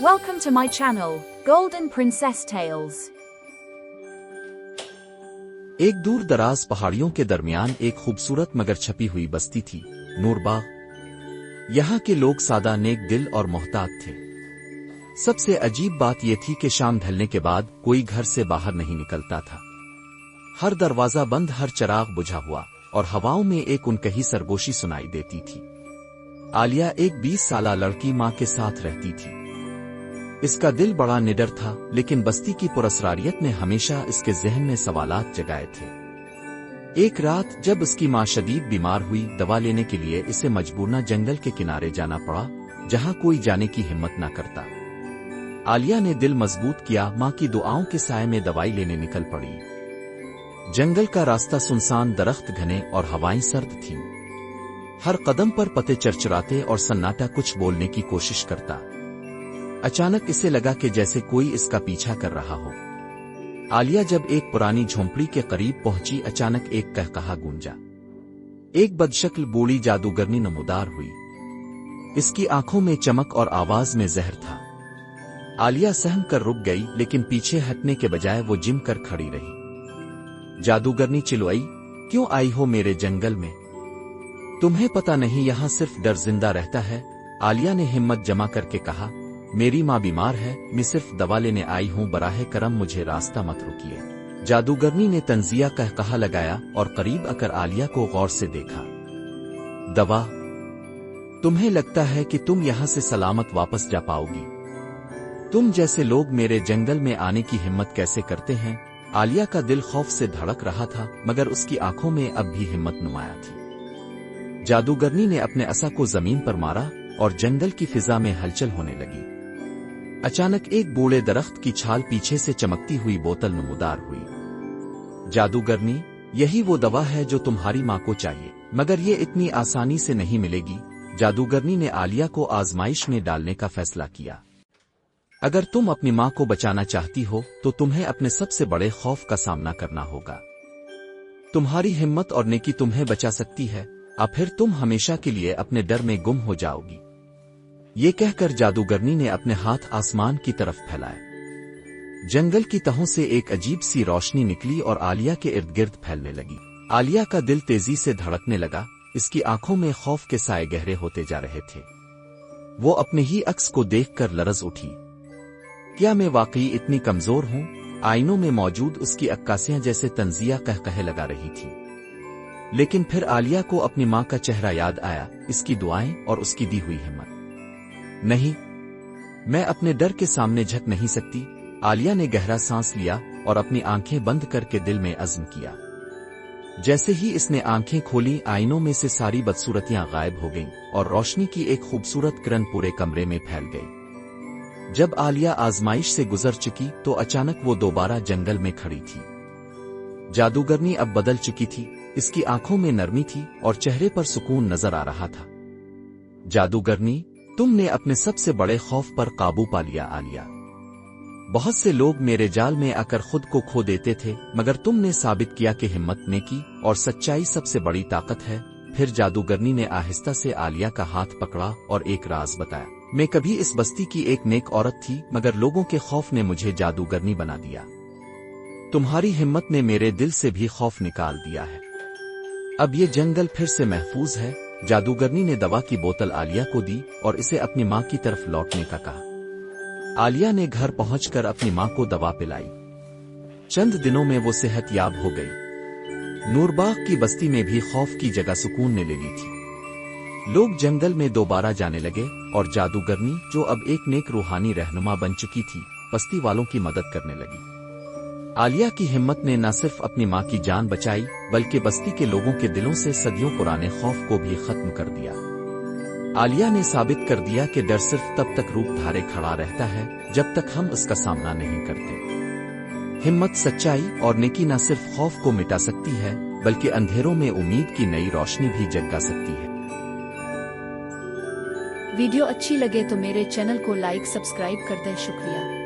Welcome to my channel, Golden Princess Tales. एक दूर दराज पहाड़ियों के दरमियान एक खूबसूरत मगर छपी हुई बस्ती थी, नूरबाग। यहाँ के लोग सादा, नेक दिल और मोहतात थे। सबसे अजीब बात यह थी कि शाम ढलने के बाद कोई घर से बाहर नहीं निकलता था। हर दरवाजा बंद, हर चिराग बुझा हुआ, और हवाओं में एक उनकही सरगोशी सुनाई देती थी। आलिया एक 20 साला लड़की माँ के साथ रहती थी। इसका दिल बड़ा निडर था, लेकिन बस्ती की पुरस्रारियत ने हमेशा इसके ज़हन में सवालात जगाए थे। एक रात जब उसकी माँ शदीद बीमार हुई, दवा लेने के लिए इसे मजबूरन जंगल के किनारे जाना पड़ा, जहां कोई जाने की हिम्मत न करता। आलिया ने दिल मजबूत किया, माँ की दुआओं के साए में दवाई लेने निकल पड़ी। जंगल का रास्ता सुनसान, दरख्त घने और हवाएं सर्द थीं। हर कदम पर पत्ते चरचराते और सन्नाटा कुछ बोलने की कोशिश करता। अचानक इसे लगा कि जैसे कोई इसका पीछा कर रहा हो। आलिया जब एक पुरानी झोंपड़ी के करीब पहुंची, अचानक एक कहकहा गूंजा। एक बदशक्ल बूढ़ी जादूगरनी नमूदार हुई। इसकी आंखों में चमक और आवाज में जहर था। आलिया सहम कर रुक गई, लेकिन पीछे हटने के बजाय वो जिम कर खड़ी रही। जादूगरनी चिल्लाई, क्यों आई हो मेरे जंगल में? तुम्हें पता नहीं यहां सिर्फ डर जिंदा रहता है? आलिया ने हिम्मत जमा करके कहा, मेरी माँ बीमार है, मैं सिर्फ दवा लेने आई हूँ, बराहे करम मुझे रास्ता मत रुकिए। जादूगरनी ने तंजिया कहकहा लगाया और करीब आकर आलिया को गौर से देखा। दवा? तुम्हें लगता है कि तुम यहाँ से सलामत वापस जा पाओगी? तुम जैसे लोग मेरे जंगल में आने की हिम्मत कैसे करते हैं? आलिया का दिल खौफ से धड़क रहा था, मगर उसकी आंखों में अब भी हिम्मत नुमाया थी। जादूगरनी ने अपने असा को जमीन पर मारा और जंगल की फिजा में हलचल होने लगी। अचानक एक बूढ़े दरख्त की छाल पीछे से चमकती हुई बोतल नमूदार हुई। जादूगरनी, यही वो दवा है जो तुम्हारी माँ को चाहिए, मगर ये इतनी आसानी से नहीं मिलेगी। जादूगरनी ने आलिया को आजमाइश में डालने का फैसला किया। अगर तुम अपनी माँ को बचाना चाहती हो तो तुम्हें अपने सबसे बड़े खौफ का सामना करना होगा। तुम्हारी हिम्मत और नेकी तुम्हें बचा सकती है, अब फिर तुम हमेशा के लिए अपने डर में गुम हो जाओगी। ये कहकर जादूगरनी ने अपने हाथ आसमान की तरफ फैलाए। जंगल की तहों से एक अजीब सी रोशनी निकली और आलिया के इर्द गिर्द फैलने लगी। आलिया का दिल तेजी से धड़कने लगा, इसकी आंखों में खौफ के साए गहरे होते जा रहे थे। वो अपने ही अक्स को देखकर लरज उठी। क्या मैं वाकई इतनी कमजोर हूं? आईनों में मौजूद उसकी अक्कासियां जैसे तंजिया कहकहे लगा रही थी। लेकिन फिर आलिया को अपनी माँ का चेहरा याद आया, इसकी दुआएं और उसकी दी हुई हिम्मत। नहीं, मैं अपने डर के सामने झुक नहीं सकती। आलिया ने गहरा सांस लिया और अपनी आंखें बंद करके दिल में अज़्म किया। जैसे ही इसने आंखें खोली, आईनों में से सारी बदसूरतियां गायब हो गईं और रोशनी की एक खूबसूरत किरण पूरे कमरे में फैल गई। जब आलिया आजमाइश से गुजर चुकी तो अचानक वो दोबारा जंगल में खड़ी थी। जादूगरनी अब बदल चुकी थी, इसकी आंखों में नरमी थी और चेहरे पर सुकून नजर आ रहा था। जादूगरनी, तुमने अपने सबसे बड़े खौफ पर काबू पा लिया। आलिया, बहुत से लोग मेरे जाल में आकर खुद को खो देते थे, मगर तुमने साबित किया कि हिम्मत, नेकी और सच्चाई सबसे बड़ी ताकत है। फिर जादूगरनी ने आहिस्ता से आलिया का हाथ पकड़ा और एक राज बताया। मैं कभी इस बस्ती की एक नेक औरत थी, मगर लोगों के खौफ ने मुझे जादूगरनी बना दिया। तुम्हारी हिम्मत ने मेरे दिल से भी खौफ निकाल दिया है। अब ये जंगल फिर से महफूज है। जादूगरनी ने दवा की बोतल आलिया को दी और इसे अपनी माँ की तरफ लौटने का कहा। आलिया ने घर पहुंचकर अपनी माँ को दवा पिलाई। चंद दिनों में वो सेहतयाब हो गई। नूरबाग की बस्ती में भी खौफ की जगह सुकून ने ले ली थी। लोग जंगल में दोबारा जाने लगे और जादूगरनी, जो अब एक नेक रूहानी रहनुमा बन चुकी थी, बस्ती वालों की मदद करने लगी। आलिया की हिम्मत ने न सिर्फ अपनी माँ की जान बचाई, बल्कि बस्ती के लोगों के दिलों से सदियों पुराने खौफ को भी खत्म कर दिया। आलिया ने साबित कर दिया कि डर सिर्फ तब तक रूप धारे खड़ा रहता है जब तक हम उसका सामना नहीं करते। हिम्मत, सच्चाई और नेकी न सिर्फ खौफ को मिटा सकती है, बल्कि अंधेरों में उम्मीद की नई रोशनी भी जगा सकती है। वीडियो अच्छी लगे तो मेरे चैनल को लाइक, सब्सक्राइब कर दें। शुक्रिया।